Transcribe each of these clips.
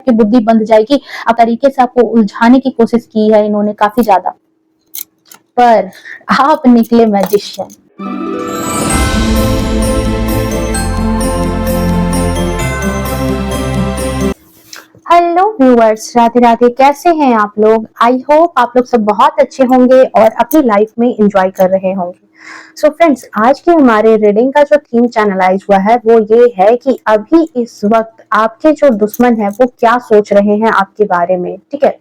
की बुद्धि बंध जाएगी। अब तरीके से आपको उलझाने की कोशिश की है इन्होंने काफी ज्यादा, पर आप निकले magician. Hello viewers, Radhe Radhe. कैसे हैं आप लोग? आई होप आप लोग सब बहुत अच्छे होंगे और अपनी लाइफ में एंजॉय कर रहे होंगे। सो फ्रेंड्स, आज की हमारे रीडिंग का जो थीम चैनलाइज हुआ है वो ये है कि अभी इस वक्त आपके जो दुश्मन है वो क्या सोच रहे हैं आपके बारे में। ठीक है,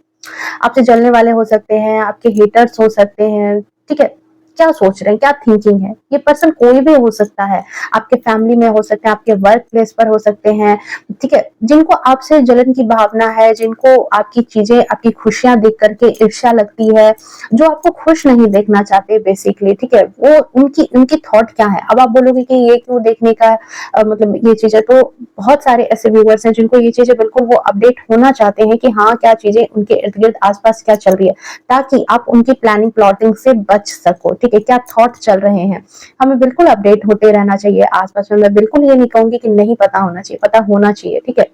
आपसे जलने वाले हो सकते हैं, आपके हेटर्स हो सकते हैं। ठीक है, क्या सोच रहे हैं, क्या थिंकिंग है। ये पर्सन कोई भी हो सकता है, आपके फैमिली में हो सकते हैं, आपके वर्क प्लेस पर हो सकते हैं। ठीक है, जिनको आपसे जलन की भावना है, जिनको आपकी चीजें, आपकी खुशियां देख करके ईर्ष्या लगती है, जो आपको खुश नहीं देखना चाहते बेसिकली। ठीक है, वो उनकी उनकी थॉट क्या है। अब आप बोलोगे कि ये क्यों देखने का मतलब ये चीजें, तो बहुत सारे ऐसे व्यूअर्स हैं जिनको ये चीजें बिल्कुल वो अपडेट होना चाहते हैं कि हाँ क्या चीजें उनके इर्द गिर्द आसपास क्या चल रही है, ताकि आप उनकी प्लानिंग प्लॉटिंग से बच सको। ठीक है, क्या थॉट चल रहे हैं, हमें बिल्कुल अपडेट होते रहना चाहिए आसपास में। मैं बिल्कुल ये नहीं कहूंगी कि नहीं पता होना चाहिए, पता होना चाहिए। ठीक है,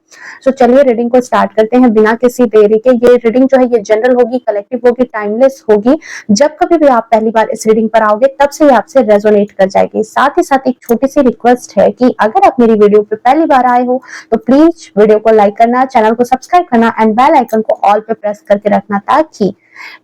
तो चलिए रीडिंग को स्टार्ट करते हैं बिना किसी देरी के। ये रीडिंग जो है ये जनरल होगी, कलेक्टिव होगी, टाइमलेस होगी। जब कभी भी आप पहली बार इस रीडिंग पर आओगे तब से ये आपसे रेजोनेट कर जाएगी। साथ ही साथ एक छोटी सी रिक्वेस्ट है कि अगर आप मेरी वीडियो पे पहली बार आए हो तो प्लीज वीडियो को लाइक करना, चैनल को सब्सक्राइब करना एंड बेल आइकन को ऑल पे प्रेस करके रखना, ताकि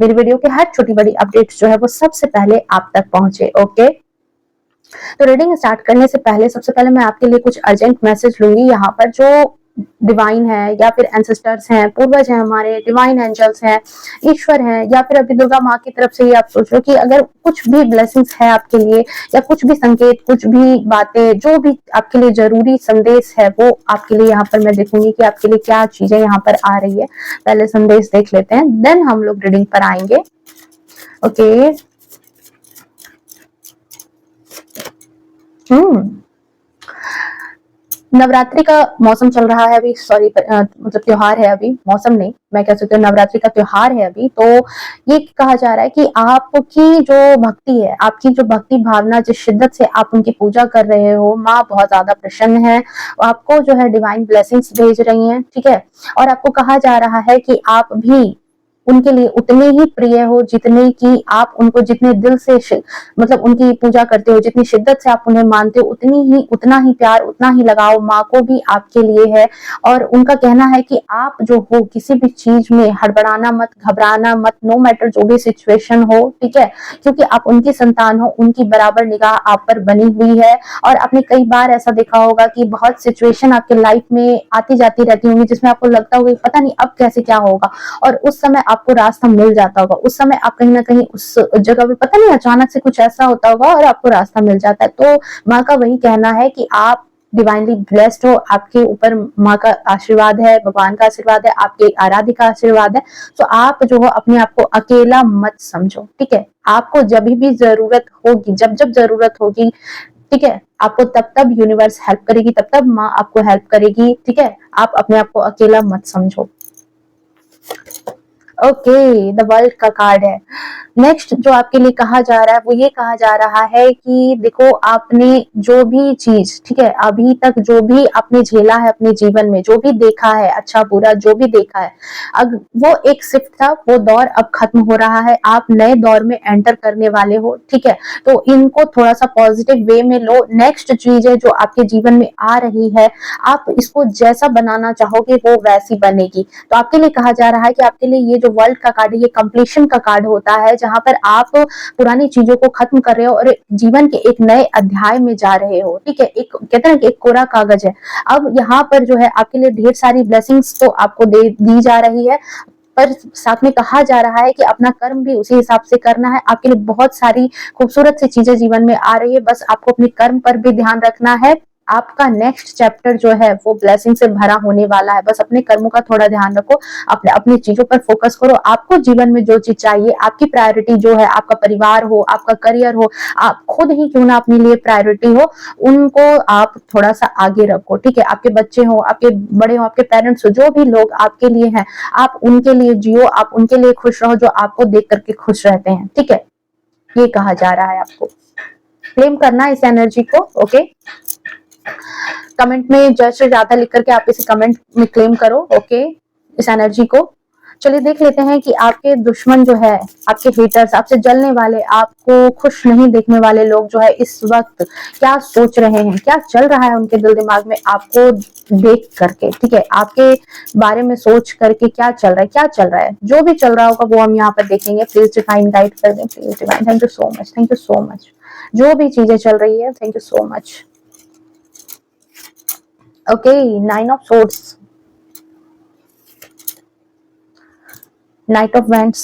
मेरी वीडियो के हर छोटी बड़ी अपडेट्स जो है वो सबसे पहले आप तक पहुंचे। ओके, तो रीडिंग स्टार्ट करने से पहले सबसे पहले मैं आपके लिए कुछ अर्जेंट मैसेज लूंगी। यहाँ पर जो डिवाइन है या फिर एंसेस्टर्स हैं, पूर्वज हैं, हमारे डिवाइन एंजल्स हैं, ईश्वर हैं, या फिर अभी दुर्गा माँ की तरफ से ही आप सोचो कि अगर कुछ भी ब्लेसिंग्स है आपके लिए, या कुछ भी संकेत, कुछ भी बातें, जो भी आपके लिए जरूरी संदेश है वो आपके लिए यहाँ पर मैं देखूंगी कि आपके लिए क्या चीजें यहाँ पर आ रही है। पहले संदेश देख लेते हैं, देन हम लोग रीडिंग पर आएंगे। ओके, नवरात्रि का मौसम चल रहा है अभी, सॉरी मतलब त्योहार है अभी, मौसम नहीं मैं कह सकती हूँ, नवरात्रि का त्योहार है अभी। तो ये कहा जा रहा है कि आपकी जो भक्ति है, आपकी जो भक्ति भावना, जिस शिद्दत से आप उनकी पूजा कर रहे हो, माँ बहुत ज्यादा प्रसन्न है, आपको जो है डिवाइन ब्लेसिंग्स भेज रही हैं। ठीक है, और आपको कहा जा रहा है कि आप भी उनके लिए उतने ही प्रिय हो जितने की आप उनको, जितने दिल से मतलब उनकी पूजा करते हो, जितनी शिद्दत से आप उन्हें मानते हो, उतना ही प्यार, उतना ही लगाव माँ को भी आपके लिए है। और उनका कहना है कि आप जो हो किसी भी चीज में हड़बड़ाना मत, घबराना मत, नो मैटर जो भी सिचुएशन हो। ठीक है, क्योंकि आप उनकी संतान हो, उनकी बराबर निगाह आप पर बनी हुई है। और आपने कई बार ऐसा देखा होगा कि बहुत सिचुएशन आपके लाइफ में आती जाती रहती होंगी जिसमें आपको लगता होगा पता नहीं अब कैसे क्या होगा, और उस समय आपको रास्ता मिल जाता होगा। उस समय आप कहीं ना कहीं उस जगह पे पता नहीं अचानक से कुछ ऐसा होता होगा और आपको रास्ता मिल जाता है। तो माँ का वही कहना है कि आप डिवाइनली ब्लेस्ड हो, आपके ऊपर माँ का आशीर्वाद है, भगवान का आशीर्वाद है, आपके आराध्य का आशीर्वाद है। तो आप जो हो अपने आप को अकेला मत समझो। ठीक है, आपको जब भी जरूरत होगी, जब जब जरूरत होगी, ठीक है, आपको तब तब यूनिवर्स हेल्प करेगी, तब तब माँ आपको हेल्प करेगी। ठीक है, आप अपने आप को अकेला मत समझो। ओके, द वर्ल्ड का कार्ड है। नेक्स्ट जो आपके लिए कहा जा रहा है वो ये कहा जा रहा है कि देखो, आपने जो भी चीज, ठीक है, अभी तक जो भी आपने झेला है अपने जीवन में, जो भी देखा है, अच्छा बुरा जो भी देखा है, अब वो एक शिफ्ट था, वो दौर अब खत्म हो रहा है, आप नए दौर में एंटर करने वाले हो। ठीक है, तो इनको थोड़ा सा पॉजिटिव वे में लो। नेक्स्ट चीजें जो आपके जीवन में आ रही है, आप इसको जैसा बनाना चाहोगे वो वैसी बनेगी। तो आपके लिए कहा जा रहा है कि आपके लिए ये जो वर्ल्ड का कार्ड है ये कंप्लीशन का कार्ड होता है, जहां पर आप पुरानी चीजों को खत्म कर रहे हो और जीवन के एक नए अध्याय में जा रहे हो। ठीक है, एक कहते हैं कि एक कोरा कागज है। अब यहाँ पर जो है आपके लिए ढेर सारी ब्लेसिंग्स तो आपको दी जा रही है, पर साथ में कहा जा रहा है कि अपना कर्म भी उसी हिसाब से करना है। आपके लिए बहुत सारी खूबसूरत सी चीजें जीवन में आ रही है, बस आपको अपने कर्म पर भी ध्यान रखना है। आपका नेक्स्ट चैप्टर जो है वो ब्लेसिंग से भरा होने वाला है। बस अपने कर्मों का थोड़ा ध्यान रखो, अपने अपनी चीजों पर फोकस करो। आपको जीवन में जो चीज चाहिए, आपकी प्रायोरिटी जो है, आपका परिवार हो, आपका करियर हो, आप खुद ही क्यों ना अपने लिए प्रायोरिटी हो, उनको आप थोड़ा सा आगे रखो। ठीक है, आपके बच्चे हो, आपके बड़े हो, आपके पेरेंट्स हो, जो भी लोग आपके लिए हैं, आप उनके लिए जियो, आप उनके लिए खुश रहो जो आपको देख करके खुश रहते हैं। ठीक है, ये कहा जा रहा है आपको क्लेम करना इस एनर्जी को। ओके, कमेंट में जय श्री राधा लिख करके आप इसे कमेंट में क्लेम करो। ओके, इस एनर्जी को। चलिए देख लेते हैं कि आपके दुश्मन जो है, आपके हेटर्स, आपसे जलने वाले, आपको खुश नहीं देखने वाले लोग जो है इस वक्त क्या सोच रहे हैं, क्या चल रहा है उनके दिल दिमाग में आपको देख करके, ठीक है, आपके बारे में सोच करके क्या चल रहा है, क्या चल रहा है। जो भी चल रहा होगा वो हम यहाँ पर देखेंगे। प्लीज डिवाइन गाइड कर दें, please divine. Thank you so much, thank you so much. जो भी चीजें चल रही है, thank you so much. Okay, 9 of swords, Knight of Wands,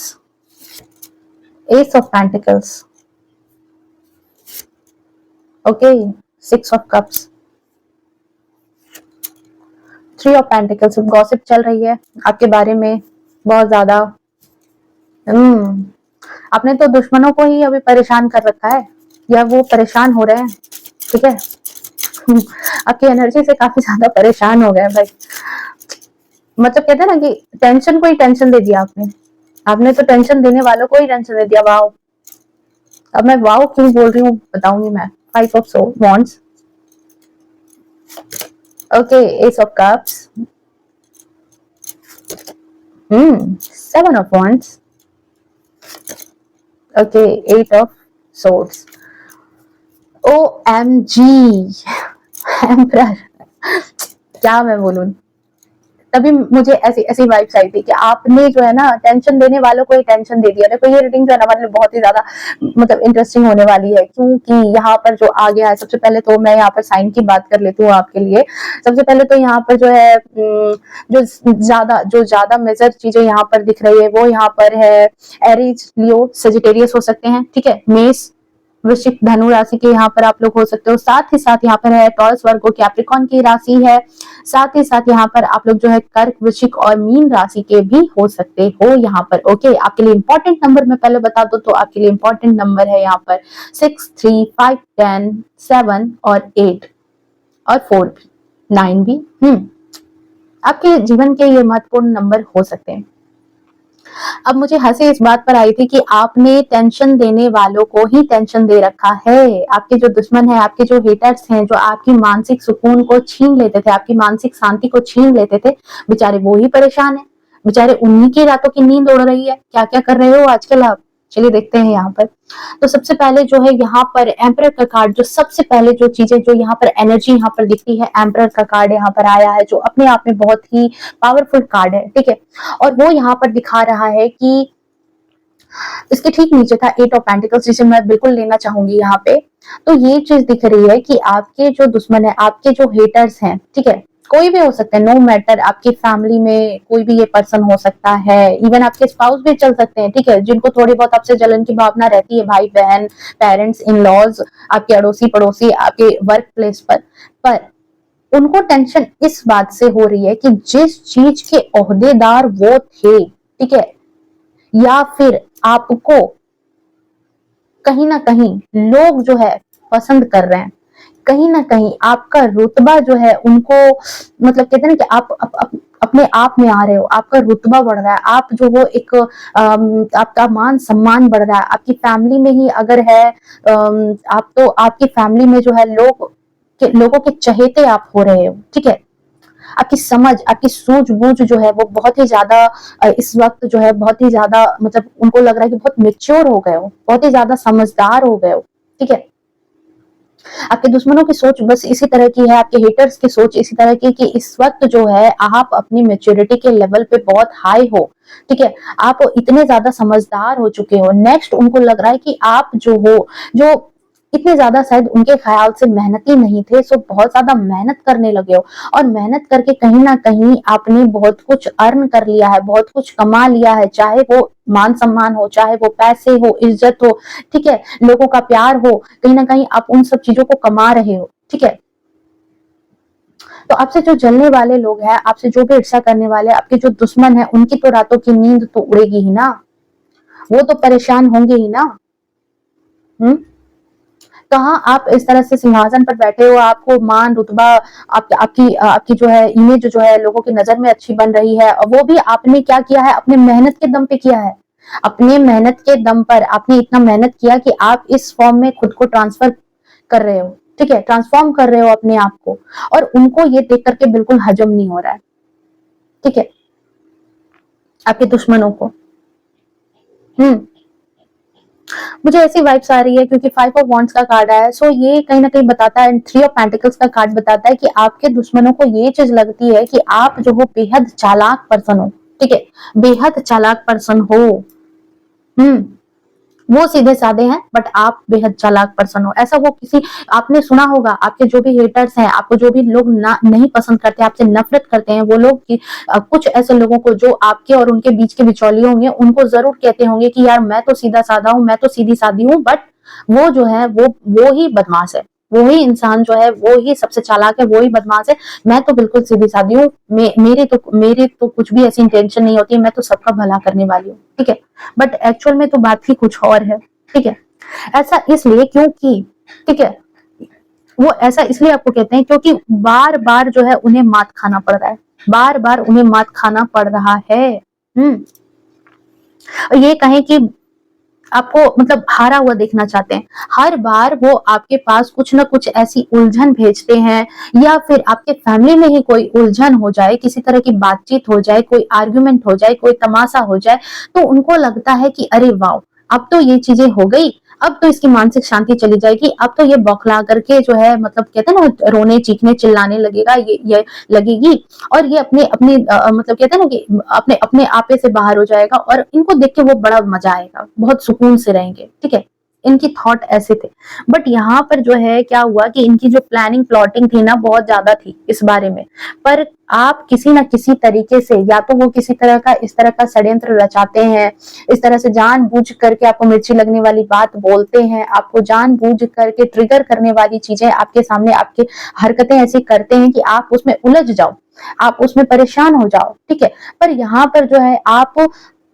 Ace of Pentacles, okay, 6 of Cups, 3 of Pentacles। Gossip चल रही है आपके बारे में बहुत ज्यादा। आपने तो दुश्मनों को ही अभी परेशान कर रखा है, या वो परेशान हो रहे हैं, ठीक है। आपकी एनर्जी से काफी ज्यादा परेशान हो गए भाई। मतलब कहते हैं ना कि टेंशन को ही टेंशन दे दिया आपने। आपने तो टेंशन देने वालों को ही टेंशन दे दिया। वाओ, अब मैं वाओ क्यों बोल रही हूँ बताऊंगी मैं। 5 of wands, okay, Ace of Cups, 7 of wands, okay, 8 of swords। OMG, emperor, क्या मैं बोलूं। तभी मुझे ऐसी ऐसी वाइब्स आई थी कि आपने जो है ना टेंशन देने वालों को ही टेंशन दे दिया। देखो ये रीडिंग जो है ना मतलब बहुत ही ज्यादा मतलब इंटरेस्टिंग होने वाली है, क्योंकि यहाँ पर जो आ गया है, सबसे पहले तो मैं यहाँ पर साइन की बात कर लेती हूँ आपके लिए। सबसे पहले तो यहाँ पर जो है जो ज्यादा मेजर चीजें यहाँ पर दिख रही है वो यहाँ पर है एरीज, लियो, सजिटेरियस हो सकते हैं, ठीक है, मेष, वृश्चिक, धनु राशि के यहाँ पर आप लोग हो सकते हो। साथ ही साथ यहाँ पर है टॉरस, वर्गो, कैप्रिकॉर्न की राशि है। साथ ही साथ यहाँ पर आप लोग जो है कर्क, वृश्चिक और मीन राशि के भी हो सकते हो यहाँ पर। ओके, आपके लिए इंपॉर्टेंट नंबर मैं पहले बता दो तो आपके लिए इंपॉर्टेंट नंबर है यहाँ पर 6, 3, 5, 10, 7 और 8 और 4 भी, 9 भी। आपके जीवन के ये महत्वपूर्ण नंबर हो सकते हैं। अब मुझे हंसी इस बात पर आई थी कि आपने टेंशन देने वालों को ही टेंशन दे रखा है। आपके जो दुश्मन है, आपके जो हेटर्स हैं, जो आपकी मानसिक सुकून को छीन लेते थे, आपकी मानसिक शांति को छीन लेते थे, बेचारे वो ही परेशान है। बेचारे उन्हीं की रातों की नींद उड़ रही है। क्या क्या कर रहे हो आजकल आप, चलिए देखते हैं यहाँ पर। तो सबसे पहले जो है यहाँ पर एम्परर का कार्ड, जो सबसे पहले जो चीजें जो यहाँ पर एनर्जी यहाँ पर दिखती है, एम्परर का कार्ड यहाँ पर आया है, जो अपने आप में बहुत ही पावरफुल कार्ड है, ठीक है। और वो यहाँ पर दिखा रहा है कि इसके ठीक नीचे था 8 ऑफ पेंटिकल्स, जिसे मैं बिल्कुल लेना चाहूंगी यहाँ पे। तो ये चीज दिख रही है कि आपके जो दुश्मन है, आपके जो हेटर्स हैं, ठीक है, कोई भी हो सकता है, नो मैटर, आपकी फैमिली में कोई भी ये पर्सन हो सकता है, इवन आपके स्पाउस भी चल सकते हैं, ठीक है, जिनको थोड़ी बहुत आपसे जलन की भावना रहती है, भाई बहन, पेरेंट्स, इन लॉज, आपके अड़ोसी पड़ोसी, आपके वर्क प्लेस पर उनको टेंशन इस बात से हो रही है कि जिस चीज के ओहदेदार वो थे, ठीक है, या फिर आपको कहीं ना कहीं लोग जो है पसंद कर रहे हैं, कहीं ना कहीं आपका रुतबा जो है उनको, मतलब कहते हैं ना कि आप अपने आप में आ रहे हो, आपका रुतबा बढ़ रहा है, आप जो हो एक आपका मान सम्मान बढ़ रहा है। आपकी फैमिली में ही अगर है आप, तो आपकी फैमिली में जो है लोगों के चहेते आप हो रहे हो, ठीक है। आपकी समझ, आपकी सूझबूझ जो है वो बहुत ही ज्यादा इस वक्त जो है बहुत ही ज्यादा, मतलब उनको लग रहा है कि बहुत मेच्योर हो गए हो, बहुत ही ज्यादा समझदार हो गए हो, ठीक है। आपके दुश्मनों की सोच बस इसी तरह की है, आपके हेटर्स की सोच इसी तरह की कि इस वक्त जो है आप अपनी मेच्योरिटी के लेवल पे बहुत हाई हो, ठीक है, आप इतने ज्यादा समझदार हो चुके हो। नेक्स्ट उनको लग रहा है कि आप जो हो, जो इतने ज्यादा शायद उनके ख्याल से मेहनती नहीं थे, सो बहुत ज्यादा मेहनत करने लगे हो, और मेहनत करके कहीं ना कहीं आपने बहुत कुछ अर्न कर लिया है, बहुत कुछ कमा लिया है, चाहे वो मान सम्मान हो, चाहे वो पैसे हो, इज्जत हो, ठीक है, लोगों का प्यार हो, कहीं ना कहीं आप उन सब चीजों को कमा रहे हो, ठीक है। तो आपसे जो जलने वाले लोग हैं, आपसे जो भी ईर्ष्या करने वाले, आपके जो दुश्मन है, उनकी तो रातों की नींद तो उड़ेगी ही ना, वो तो परेशान होंगे ही ना। कहाँ आप इस तरह से सिंहासन पर बैठे हो, आपको मान रुतबा, आपकी जो है इमेज जो है लोगों की नजर में अच्छी बन रही है, और वो भी आपने क्या किया है, अपने मेहनत के दम पे किया है। अपने मेहनत के दम पर आपने इतना मेहनत किया कि आप इस फॉर्म में खुद को ट्रांसफर कर रहे हो, ठीक है, ट्रांसफॉर्म कर रहे हो अपने आप को, और उनको ये देख करके बिल्कुल हजम नहीं हो रहा है, ठीक है। आपके दुश्मनों को। मुझे ऐसी वाइब्स आ रही है क्योंकि 5 ऑफ वॉन्ड्स का कार्ड आया है, सो ये कहीं ना कहीं बताता है, 3 ऑफ पेंटिकल्स का कार्ड बताता है कि आपके दुश्मनों को ये चीज लगती है कि आप जो हो बेहद चालाक पर्सन हो, ठीक है, बेहद चालाक पर्सन हो। हम्म वो सीधे साधे हैं बट आप बेहद चालाक पर्सन हो, ऐसा वो किसी, आपने सुना होगा, आपके जो भी हेटर्स हैं, आपको जो भी लोग ना नहीं पसंद करते, आपसे नफरत करते हैं, वो लोग कि कुछ ऐसे लोगों को जो आपके और उनके बीच के बिचौलिए होंगे, उनको जरूर कहते होंगे कि यार मैं तो सीधा साधा हूँ, मैं तो सीधी सादी हूँ, बट वो जो है वो ही बदमाश है, वो ही इंसान जो है वो ही सबसे चालाक है, वो ही बदमाश है। मैं तो बिल्कुल सीधी सादी हूँ, मेरे तो कुछ भी ऐसी इंटेंशन नहीं होती, मैं तो सबका भला करने वाली हूँ, ठीक है। बट एक्चुअल में तो बात ही कुछ और है, ठीक है। ऐसा इसलिए क्योंकि, ठीक है, वो ऐसा इसलिए आपको कहते हैं क्योंकि बार बार जो है उन्हें मात खाना पड़ रहा है, बार बार उन्हें मात खाना पड़ रहा है। ये कहें कि आपको मतलब हारा हुआ देखना चाहते हैं, हर बार वो आपके पास कुछ ना कुछ ऐसी उलझन भेजते हैं, या फिर आपके फैमिली में ही कोई उलझन हो जाए, किसी तरह की बातचीत हो जाए, कोई आर्ग्यूमेंट हो जाए, कोई तमाशा हो जाए, तो उनको लगता है कि अरे वाह, अब तो ये चीजें हो गई, अब तो इसकी मानसिक शांति चली जाएगी, अब तो ये बौखला करके जो है मतलब कहते हैं ना रोने चीखने चिल्लाने लगेगा, ये लगेगी, और ये अपने अपने मतलब कहते हैं ना कि अपने अपने आपे से बाहर हो जाएगा, और इनको देख के वो बड़ा मजा आएगा, बहुत सुकून से रहेंगे, ठीक है। इनकी थॉट ऐसे थे। बट यहाँ पर जो है क्या हुआ कि इनकी जो प्लानिंग प्लॉटिंग थी ना बहुत ज्यादा थी इस बारे में, पर आप किसी ना किसी तरीके से, या तो वो किसी तरह का इस तरह का षड्यंत्र रचाते हैं, इस तरह से जानबूझ करके आपको मिर्ची लगने वाली बात बोलते हैं, आपको जानबूझ करके ट्रिगर करने वाली चीजें आपके सामने, आपकी हरकतें ऐसी करते हैं कि आप उसमें उलझ जाओ, आप उसमें परेशान हो जाओ, ठीक है। पर यहाँ पर जो है आप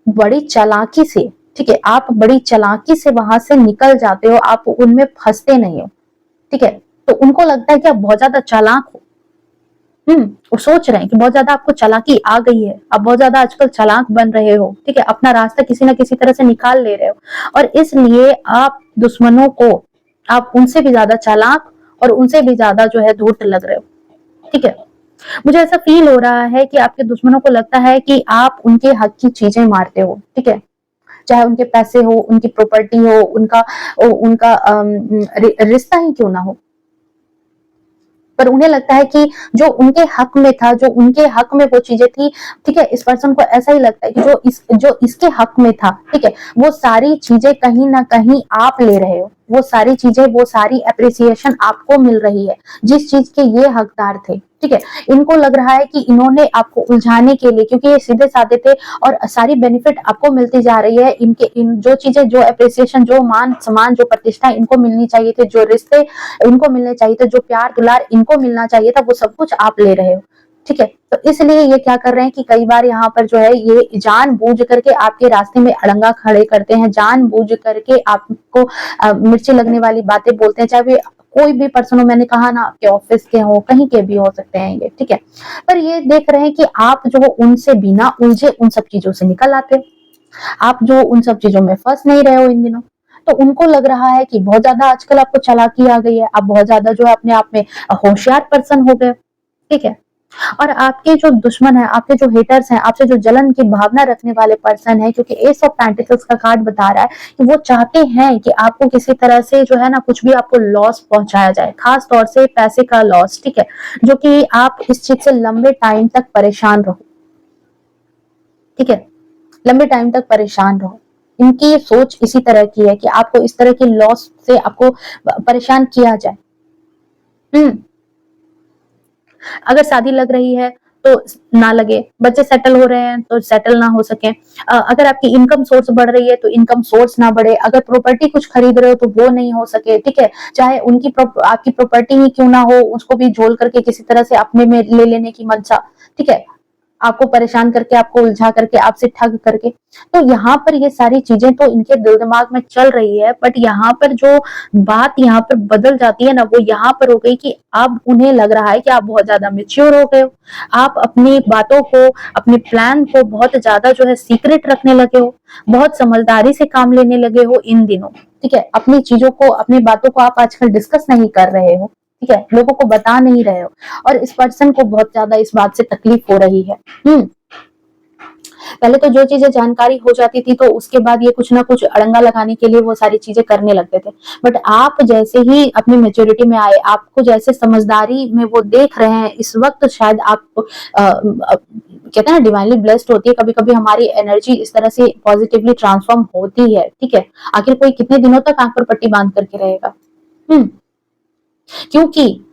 बड़ी चालाकी से, ठीक है, आप बड़ी चालाकी से वहां से निकल जाते हो, आप उनमें फंसते नहीं हो, ठीक है। तो उनको लगता है कि आप बहुत ज्यादा चालाक हो। वो सोच रहे हैं कि बहुत ज्यादा आपको चालाकी आ गई है, आप बहुत ज्यादा आजकल चालाक बन रहे हो, ठीक है, अपना रास्ता किसी ना किसी तरह से निकाल ले रहे हो, और इसलिए आप दुश्मनों को, आप उनसे भी ज्यादा चालाक और उनसे भी ज्यादा जो है धूर्त लग रहे हो, ठीक है। मुझे ऐसा फील हो रहा है कि आपके दुश्मनों को लगता है कि आप उनके हक की चीजें मारते हो, ठीक है, चाहे उनके पैसे हो, उनकी प्रॉपर्टी हो, उनका उनका रिश्ता ही क्यों ना हो, पर उन्हें लगता है कि जो उनके हक में था, जो उनके हक में वो चीजें थी, ठीक है, इस पर्सन को ऐसा ही लगता है कि जो इसके हक में था, ठीक है, वो सारी चीजें कहीं ना कहीं आप ले रहे हो, वो सारी चीजें, वो सारी अप्रिसिएशन आपको मिल रही है जिस चीज के ये हकदार थे, ठीक है। इनको लग रहा है कि इन्होंने आपको उलझाने के लिए, क्योंकि ये सीधे साधे थे और सारी बेनिफिट आपको मिलती जा रही है, इन जो चीजें, जो अप्रिसिएशन, जो मान सम्मान, जो प्रतिष्ठा इनको मिलनी चाहिए थे, जो रिश्ते इनको मिलने चाहिए थे, जो प्यार दुलार इनको मिलना चाहिए था, वो सब कुछ आप ले रहे हो, ठीक है। तो इसलिए ये क्या कर रहे हैं कि कई बार यहाँ पर जो है ये जानबूझ करके आपके रास्ते में अड़ंगा खड़े करते हैं, जानबूझ करके आपको मिर्ची लगने वाली बातें बोलते हैं, चाहे वे कोई भी पर्सन हो, मैंने कहा ना आपके ऑफिस के हो, कहीं के भी हो सकते हैं ये, ठीक है। पर ये देख रहे हैं कि आप जो उनसे बिना उलझे उन सब चीजों से निकल आते हो, आप जो उन सब चीजों में फंस नहीं रहे हो इन दिनों, तो उनको लग रहा है कि बहुत ज्यादा आजकल आपको चालाकी आ गई है, आप बहुत ज्यादा जो है अपने आप में होशियार पर्सन हो गए, ठीक है। और आपके जो दुश्मन है, आपके जो हेटर्स हैं, आपसे जो जलन की भावना रखने वाले पर्सन है, क्योंकि एस ऑफ पेंटिकल्स का कार्ड बता रहा है कि वो चाहते हैं कि आपको किसी तरह से जो है ना कुछ भी आपको लॉस पहुंचाया जाए, खास तौर से पैसे का लॉस, ठीक है, जो कि आप इस चीज से लंबे टाइम तक परेशान रहो, ठीक है, लंबे टाइम तक परेशान रहो। इनकी सोच इसी तरह की है कि आपको इस तरह की लॉस से आपको परेशान किया जाए। अगर शादी लग रही है तो ना लगे, बच्चे सेटल हो रहे हैं तो सेटल ना हो सके, अगर आपकी इनकम सोर्स बढ़ रही है तो इनकम सोर्स ना बढ़े, अगर प्रॉपर्टी कुछ खरीद रहे हो तो वो नहीं हो सके, ठीक है, चाहे उनकी आपकी प्रॉपर्टी ही क्यों ना हो, उसको भी झोल करके किसी तरह से अपने में ले लेने की मंशा, ठीक है, आपको परेशान करके, आपको उलझा करके, आपसे ठग करके। तो यहाँ पर ये सारी चीजें तो इनके दिल दिमाग में चल रही है, बट यहाँ पर जो बात यहाँ पर बदल जाती है ना, वो यहाँ पर हो गई कि अब उन्हें लग रहा है कि आप बहुत ज्यादा मेच्योर हो गए हो, आप अपनी बातों को, अपने प्लान को बहुत ज्यादा जो है सीक्रेट रखने लगे हो, बहुत समझदारी से काम लेने लगे हो इन दिनों, ठीक है, अपनी चीजों को, अपनी बातों को आप आजकल डिस्कस नहीं कर रहे हो, ठीक है, लोगों को बता नहीं रहे हो, और इस पर्सन को बहुत ज्यादा इस बात से तकलीफ हो रही है। पहले तो जो चीजें जानकारी हो जाती थी तो उसके बाद ये कुछ ना कुछ अड़ंगा लगाने के लिए वो सारी चीजें करने लगते थे। बट आप जैसे ही अपनी मेच्योरिटी में आए, आपको जैसे समझदारी में वो देख रहे हैं, इस वक्त शायद आप कहते हैं ना डिवाइनली ब्लेस्ड होती है, कभी कभी हमारी एनर्जी इस तरह से पॉजिटिवली ट्रांसफॉर्म होती है। ठीक है, आखिर कोई कितने दिनों तक आंख पर पट्टी बांध करके रहेगा? हम्म क्योंकि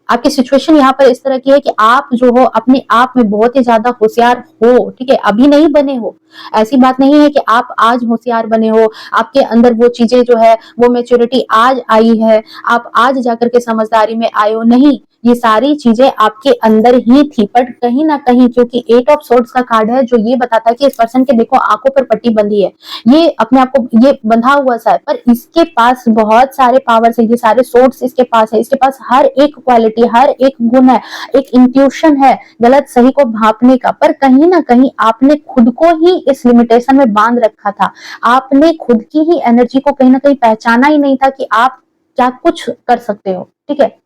आपकी सिचुएशन यहाँ पर इस तरह की है कि आप जो हो अपने आप में बहुत ही ज्यादा होशियार हो। ठीक है, अभी नहीं बने हो, ऐसी बात नहीं है कि आप आज होशियार बने हो, आपके अंदर वो चीजें जो है वो मेच्योरिटी आज आई है, आप आज जाकर के समझदारी में आए हो, नहीं, ये सारी चीजें आपके अंदर ही थी। पर कहीं ना कहीं क्योंकि 8 ऑफ सोर्ड्स का कार्ड है जो ये बताता है कि इस पर्सन के देखो आंखों पर पट्टी बंधी है, ये अपने आप को ये बंधा हुआ सा है, पर इसके पास बहुत सारे पावर्स है, ये सारे सोर्स इसके पास है, इसके पास हर एक क्वालिटी, हर एक गुण है, एक इंट्यूशन है गलत सही को भांपने का। पर कहीं ना कहीं आपने खुद को ही इस लिमिटेशन में बांध रखा था, आपने खुद की ही एनर्जी को कहीं ना कहीं पहचाना ही नहीं था कि आप क्या कुछ कर सकते हो। ठीक है,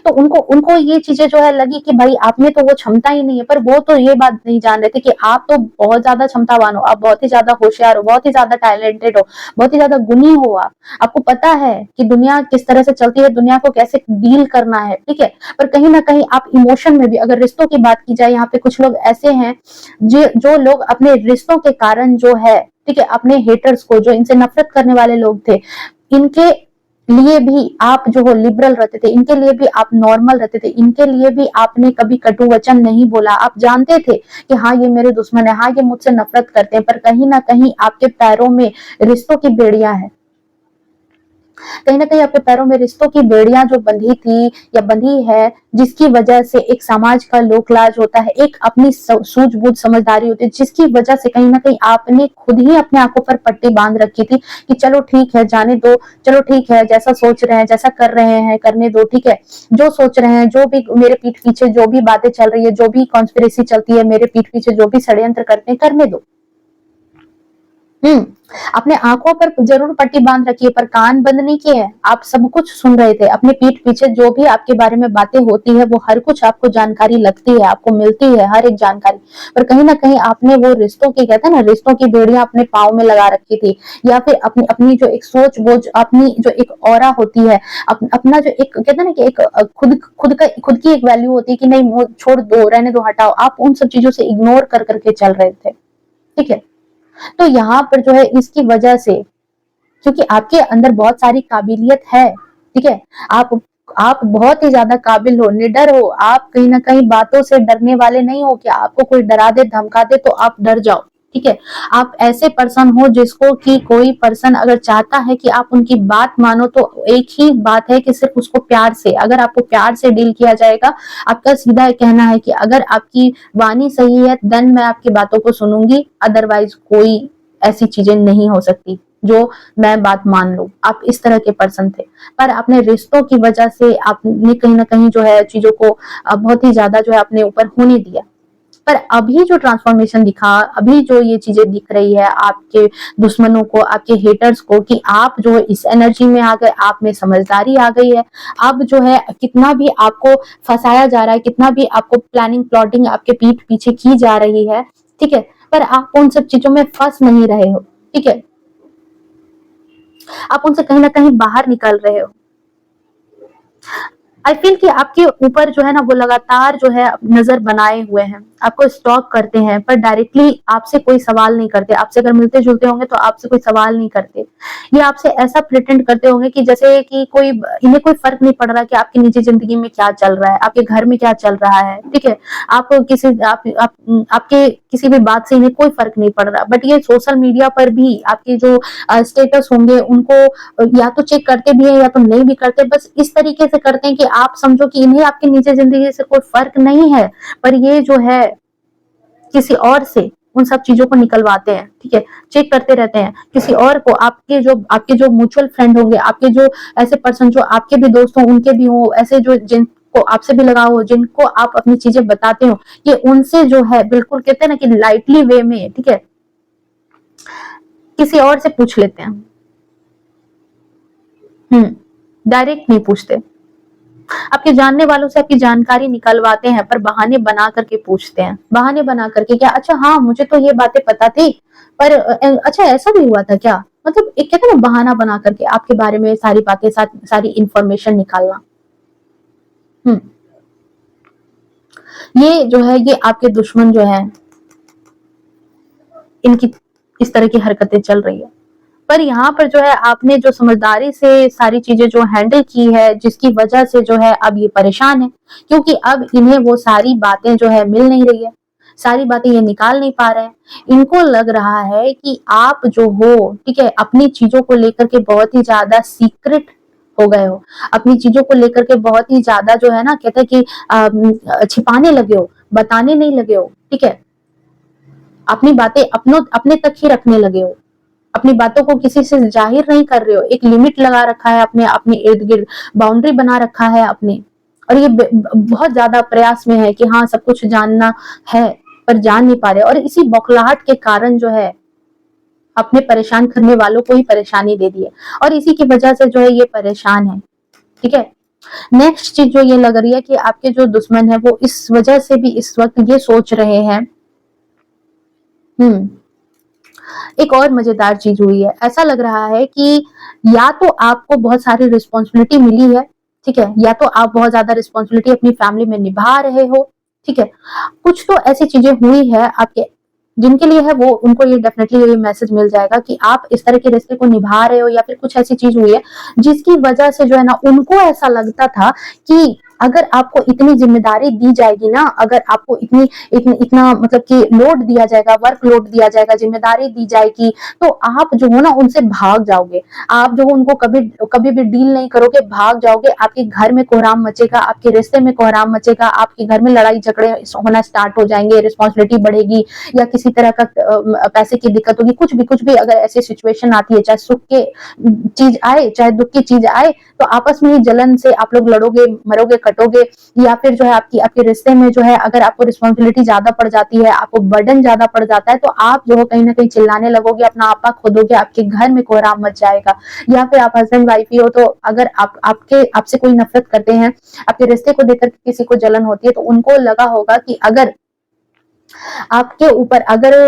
तो उनको उनको ये चीजें जो है लगी कि भाई आप में तो वो क्षमता ही नहीं है, पर वो तो ये बात नहीं जान रहे थे कि आप तो बहुत ज्यादा क्षमतावान हो, आप बहुत ही ज्यादा होशियार हो, बहुत ही ज्यादा टैलेंटेड हो, बहुत ही ज्यादा गुणी हो। आप आपको पता है कि दुनिया किस तरह से चलती है, दुनिया को कैसे डील करना है। ठीक है, पर कहीं ना कहीं आप इमोशन में भी, अगर रिश्तों की बात की जाए, यहाँ पे कुछ लोग ऐसे हैं जो लोग अपने रिश्तों के कारण जो है, ठीक है, अपने हेटर्स को, जो इनसे नफरत करने वाले लोग थे, इनके लिए भी आप जो हो लिबरल रहते थे, इनके लिए भी आप नॉर्मल रहते थे, इनके लिए भी आपने कभी कटु वचन नहीं बोला। आप जानते थे कि हाँ ये मेरे दुश्मन है, हाँ ये मुझसे नफरत करते हैं, पर कहीं ना कहीं आपके पैरों में रिश्तों की बेड़ियां हैं, कहीं ना कहीं आपके पैरों में रिश्तों की बेड़ियां जो बंधी थी या बंधी है, जिसकी वजह से एक समाज का लोकलाज होता है, एक अपनी सूझबूझ समझदारी होती है, जिसकी वजह से कहीं ना कहीं आपने खुद ही अपने आंखों पर पट्टी बांध रखी थी कि चलो ठीक है जाने दो, चलो ठीक है जैसा सोच रहे हैं, जैसा कर रहे हैं करने दो। ठीक है, जो सोच रहे हैं, जो भी मेरे पीठ पीछे जो भी बातें चल रही है, जो भी कॉन्स्पिरेसी चलती है मेरे पीठ पीछे, जो भी षड्यंत्र करते हैं करने दो। अपने आंखों पर जरूर पट्टी बांध रखी है, पर कान बंद नहीं किए हैं। आप सब कुछ सुन रहे थे, अपने पीठ पीछे जो भी आपके बारे में बातें होती है वो हर कुछ आपको जानकारी लगती है, आपको मिलती है हर एक जानकारी। पर कहीं ना कहीं आपने वो रिश्तों की, कहते हैं ना, रिश्तों की बेड़ियां अपने पाँव में लगा रखी थी, या फिर अपनी अपनी जो एक सोच, वो अपनी जो एक ऑरा होती है, अपना जो एक कहते हैं ना कि एक खुद की एक वैल्यू होती है कि नहीं वो छोड़ दो, रहने दो, हटाओ, आप उन सब चीजों से इग्नोर कर करके चल रहे थे। ठीक है, तो यहाँ पर जो है इसकी वजह से, क्योंकि आपके अंदर बहुत सारी काबिलियत है, ठीक है, आप बहुत ही ज्यादा काबिल हो, निडर हो, आप कहीं ना कहीं बातों से डरने वाले नहीं हो कि आपको कोई डरा दे धमका दे तो आप डर जाओ। ठीक है, आप ऐसे पर्सन हो जिसको कि कोई पर्सन अगर चाहता है कि आप उनकी बात मानो तो एक ही बात है कि सिर्फ उसको प्यार से, अगर आपको प्यार से डील किया जाएगा, आपका सीधा कहना है कि अगर आपकी वाणी सही है देन मैं आपकी बातों को सुनूंगी, अदरवाइज कोई ऐसी चीजें नहीं हो सकती जो मैं बात मान लूं। आप इस तरह के पर्सन थे, पर अपने रिश्तों की वजह से आपने कहीं ना कहीं जो है चीजों को बहुत ही ज्यादा जो है अपने ऊपर होने दिया। पर अभी जो ट्रांसफॉर्मेशन दिखा, अभी जो ये चीजें दिख रही है आपके दुश्मनों को, आपके हेटर्स को, कि आप जो इस एनर्जी में आ गए, आप में समझदारी आ गई है। अब जो है कितना भी आपको फंसाया जा रहा है, कितना भी आपको प्लानिंग प्लॉटिंग आपके पीठ पीछे की जा रही है, ठीक है, पर आप उन सब चीजों में फंस नहीं रहे हो। ठीक है, आप उनसे कहीं ना कहीं बाहर निकल रहे हो। आई फील कि आपके ऊपर जो है ना वो लगातार जो है नजर बनाए हुए हैं, आपको स्टॉक करते हैं, पर डायरेक्टली आपसे कोई सवाल नहीं करते। आपसे अगर मिलते जुलते होंगे तो आपसे कोई सवाल नहीं करते। ये आपसे ऐसा प्रिटेंड करते होंगे कि जैसे कि कोई, इन्हें कोई फर्क नहीं पड़ रहा कि आपकी निजी जिंदगी में क्या चल रहा है, आपके घर में क्या चल रहा है। ठीक है, आप आपके किसी भी बात से इन्हें कोई फर्क नहीं पड़ रहा। बट ये सोशल मीडिया पर भी आपके जो स्टेटस होंगे उनको या तो चेक करते भी है या तो नहीं भी करते, बस इस तरीके से करते हैं कि आप समझो कि इन्हें आपकी निजी जिंदगी से कोई फर्क नहीं है, पर ये जो है किसी और से उन सब चीजों को निकलवाते हैं। ठीक है, चेक करते रहते हैं किसी और को, आपके जो म्यूचुअल फ्रेंड होंगे, आपके जो ऐसे पर्सन जो आपके भी दोस्त हो, उनके भी हो, ऐसे जो जिनको आपसे भी लगाव हो, जिनको आप अपनी चीजें बताते हो, ये उनसे जो है बिल्कुल कहते हैं ना कि लाइटली वे में, ठीक है, किसी और से पूछ लेते हैं। डायरेक्ट नहीं पूछते। आपके जानने वालों से आपकी जानकारी निकलवाते हैं, पर बहाने बना करके पूछते हैं, बहाने बना करके, क्या अच्छा हाँ मुझे तो ये बातें पता थी, पर अच्छा ऐसा भी हुआ था क्या, मतलब एक कहते हैं ना बहाना बना करके आपके बारे में सारी बातें, सारी इंफॉर्मेशन निकालना। हम्म ये जो है, ये आपके दुश्मन जो है, इनकी इस तरह की हरकतें चल रही है। पर यहाँ पर जो है आपने जो समझदारी से सारी चीजें जो हैंडल की है, जिसकी वजह से जो है अब ये परेशान है, क्योंकि अब इन्हें वो सारी बातें जो है मिल नहीं रही है, सारी बातें ये निकाल नहीं पा रहे हैं। इनको लग रहा है कि आप जो हो, ठीक है, अपनी चीजों को लेकर के बहुत ही ज्यादा सीक्रेट हो गए हो, अपनी चीजों को लेकर के बहुत ही ज्यादा जो है ना, कहते हैं कि छिपाने लगे हो, बताने नहीं लगे हो, ठीक है, अपनी बातें अपने तक ही रखने लगे हो, अपनी बातों को किसी से जाहिर नहीं कर रहे हो, एक लिमिट लगा रखा है अपने अपने इर्द गिर्द, बाउंड्री बना रखा है अपने, और ये बहुत ज्यादा प्रयास में है कि हाँ सब कुछ जानना है, पर जान नहीं पा रहे, और इसी बौखलाहट के कारण जो है अपने परेशान करने वालों को ही परेशानी दे दी है, और इसी की वजह से जो है ये परेशान है, ठीक है। नेक्स्ट चीज जो ये लग रही है कि आपके जो दुश्मन है वो इस वजह से भी इस वक्त ये सोच रहे हैं। एक और मजेदार चीज हुई है, ऐसा लग रहा है कि या तो आपको बहुत सारी रिस्पॉन्सिबिलिटी मिली है, ठीक है, या तो आप बहुत ज्यादा रिस्पॉन्सिबिलिटी अपनी फैमिली में निभा रहे हो, ठीक है, कुछ तो ऐसी चीजें हुई है आपके, जिनके लिए है वो उनको ये डेफिनेटली ये मैसेज मिल जाएगा कि आप इस तरह के रिश्ते को निभा रहे हो, या फिर कुछ ऐसी चीज हुई है जिसकी वजह से जो है ना उनको ऐसा लगता था कि अगर आपको इतनी जिम्मेदारी दी जाएगी ना, अगर आपको इतना मतलब कि लोड दिया जाएगा, वर्क लोड दिया जाएगा, जिम्मेदारी दी जाएगी, तो आप जो हो ना उनसे भाग जाओगे, आप जो हो उनको कभी कभी भी डील नहीं करोगे, भाग जाओगे, आपके घर में कोहराम मचेगा, आपके रिश्ते में कोहराम मचेगा, आपके घर में लड़ाई झगड़े होना स्टार्ट हो जाएंगे, रिस्पॉन्सिबिलिटी बढ़ेगी, या किसी तरह का पैसे की दिक्कत होगी, कुछ भी अगर ऐसी सिचुएशन आती है, चाहे सुख के चीज आए चाहे दुख की चीज आए, तो आपस में ही जलन से आप लोग लड़ोगे, मरोगे, कटोगे, या फिर जो है आपके रिश्ते में जो है अगर आपको रिस्पॉन्सिबिलिटी ज्यादा पड़ जाती है, आपको बर्डन ज्यादा पड़ जाता है, तो आप जो हो कहीं ना कहीं चिल्लाने लगोगे, अपना आपा खोदोगे, आपके घर में कोहराम मच जाएगा। या फिर आप हस्बैंड वाइफ ही हो, तो अगर आपसे कोई नफरत करते हैं, आपके रिश्ते को देखकर किसी को जलन होती है, तो उनको लगा होगा कि अगर आपके ऊपर अगर